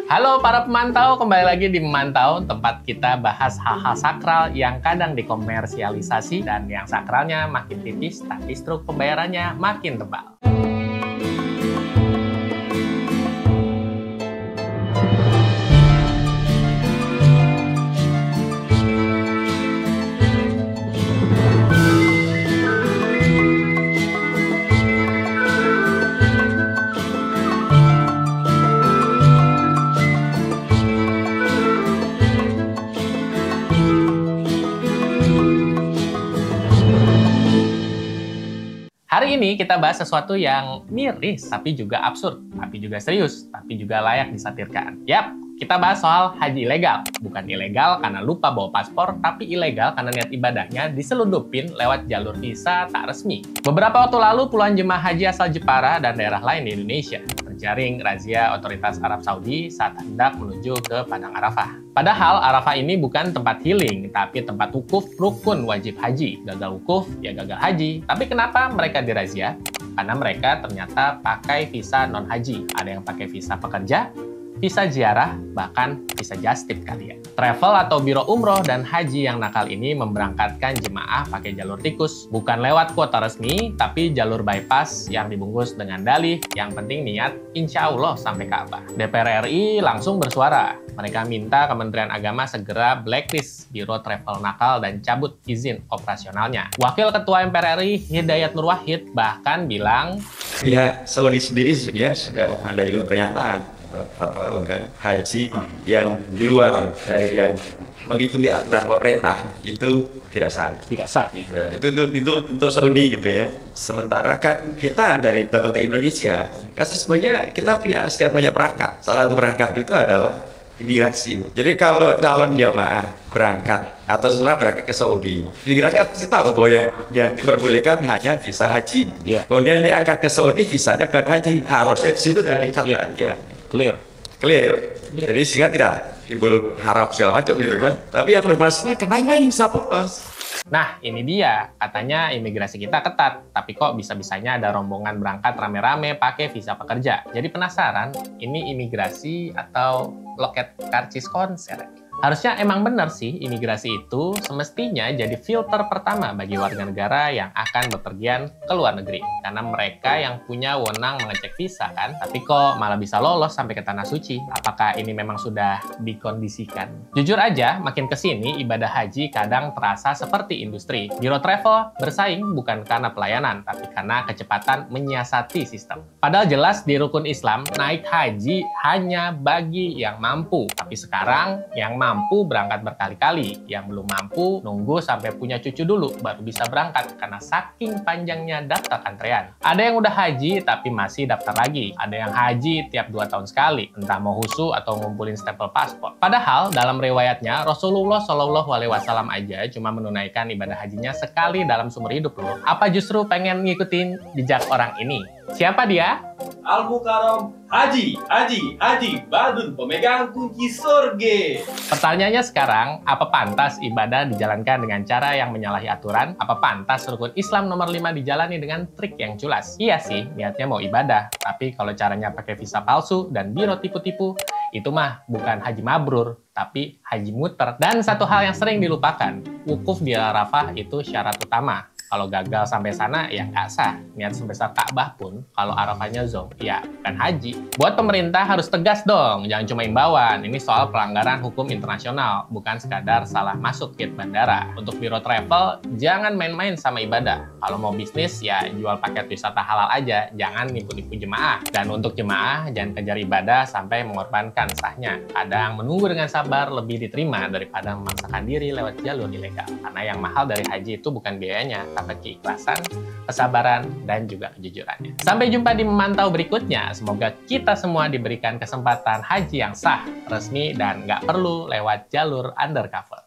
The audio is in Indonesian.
Halo para pemantau, kembali lagi di Memantau, tempat kita bahas hal-hal sakral yang kadang dikomersialisasi dan yang sakralnya makin tipis, tapi struk pembayarannya makin tebal. Hari ini kita bahas sesuatu yang miris, tapi juga absurd, tapi juga serius, tapi juga layak disatirkan. Yap, kita bahas soal haji ilegal. Bukan ilegal karena lupa bawa paspor, tapi ilegal karena niat ibadahnya diselundupin lewat jalur visa tak resmi. Beberapa waktu lalu, puluhan jemaah haji asal Jepara dan daerah lain di Indonesia terjaring razia otoritas Arab Saudi saat hendak menuju ke Padang Arafah. Padahal Arafah ini bukan tempat healing, tapi tempat wukuf rukun wajib haji. Gagal wukuf, ya gagal haji. Tapi kenapa mereka dirazia? Karena mereka ternyata pakai visa non-haji. Ada yang pakai visa pekerja, visa ziarah, bahkan visa just tip kali ya. Travel atau biro umroh dan haji yang nakal ini memberangkatkan jemaah pakai jalur tikus. Bukan lewat kuota resmi, tapi jalur bypass yang dibungkus dengan dalih yang penting niat insya Allah sampai Ka'bah. DPR RI langsung bersuara. Mereka minta Kementerian Agama segera blacklist biro travel nakal dan cabut izin operasionalnya. Wakil Ketua MPR RI Hidayat Nur Wahid bahkan bilang, ya Saudi sendiri ya sudah ada juga pernyataan haji yang di luar dari yang mengikuti aturan pemerintah itu tidak sah. tidak sah. Itu untuk Saudi gitu ya. Sementara kan kita dari Indonesia, sebenarnya kita punya sekian banyak perangkat. Salah satu perangkat itu adalah imigrasi. Jadi kalau calon jamaah berangkat atau setelah berangkat ke Saudi, imigrasi pasti tahu bahwa yang diperbolehkan hanya visa haji. Kemudian dia akan ke Saudi, visanya bukan haji. Harusnya di situ dari catatan ya. Clear. Jadi sehingga tidak timbul harap segala macam gitu kan. Tapi yang bermasalah kenapa bisa putus? Nah, ini dia. Katanya imigrasi kita ketat, tapi kok bisa-bisanya ada rombongan berangkat rame-rame pakai visa pekerja. Jadi penasaran, ini imigrasi atau loket karcis konser? Harusnya emang benar sih, imigrasi itu semestinya jadi filter pertama bagi warga negara yang akan bepergian ke luar negeri. Karena mereka yang punya wewenang mengecek visa kan, tapi kok malah bisa lolos sampai ke Tanah Suci. Apakah ini memang sudah dikondisikan? Jujur aja, makin kesini ibadah haji kadang terasa seperti industri. Biro travel bersaing bukan karena pelayanan, tapi karena kecepatan menyiasati sistem. Padahal jelas di rukun Islam, naik haji hanya bagi yang mampu. Tapi sekarang, yang mampu berangkat berkali-kali, yang belum mampu nunggu sampai punya cucu dulu baru bisa berangkat karena saking panjangnya daftar antrean. Ada yang udah haji tapi masih daftar lagi, ada yang haji tiap 2 tahun sekali, entah mau husu atau ngumpulin stempel paspor. Padahal dalam riwayatnya Rasulullah Shallallahu Alaihi Wasallam aja cuma menunaikan ibadah hajinya sekali dalam seumur hidup loh. Apa justru pengen ngikutin jejak orang ini? Siapa dia? Al-Mukarram Haji Badun, pemegang kunci surga. Pertanyaannya sekarang, apa pantas ibadah dijalankan dengan cara yang menyalahi aturan? Apa pantas rukun Islam nomor 5 dijalani dengan trik yang culas? Iya sih, niatnya mau ibadah. Tapi kalau caranya pakai visa palsu dan biro tipu-tipu, itu mah bukan haji mabrur, tapi haji muter. Dan satu hal yang sering dilupakan, wukuf di Arafah itu syarat utama. Kalau gagal sampai sana, ya nggak sah. Niat sebesar Ka'bah pun, kalau Arafahnya zonk, ya bukan haji. Buat pemerintah harus tegas dong, jangan cuma imbauan. Ini soal pelanggaran hukum internasional, bukan sekadar salah masuk gate bandara. Untuk biro travel, jangan main-main sama ibadah. Kalau mau bisnis, ya jual paket wisata halal aja, jangan nipu-nipu jemaah. Dan untuk jemaah, jangan kejar ibadah sampai mengorbankan sahnya. Kadang menunggu dengan sabar lebih diterima daripada memaksakan diri lewat jalur ilegal. Karena yang mahal dari haji itu bukan biayanya, tapi keikhlasan, kesabaran, dan juga kejujurannya. Sampai jumpa di Memantau berikutnya. Semoga kita semua diberikan kesempatan haji yang sah, resmi, dan nggak perlu lewat jalur undercover.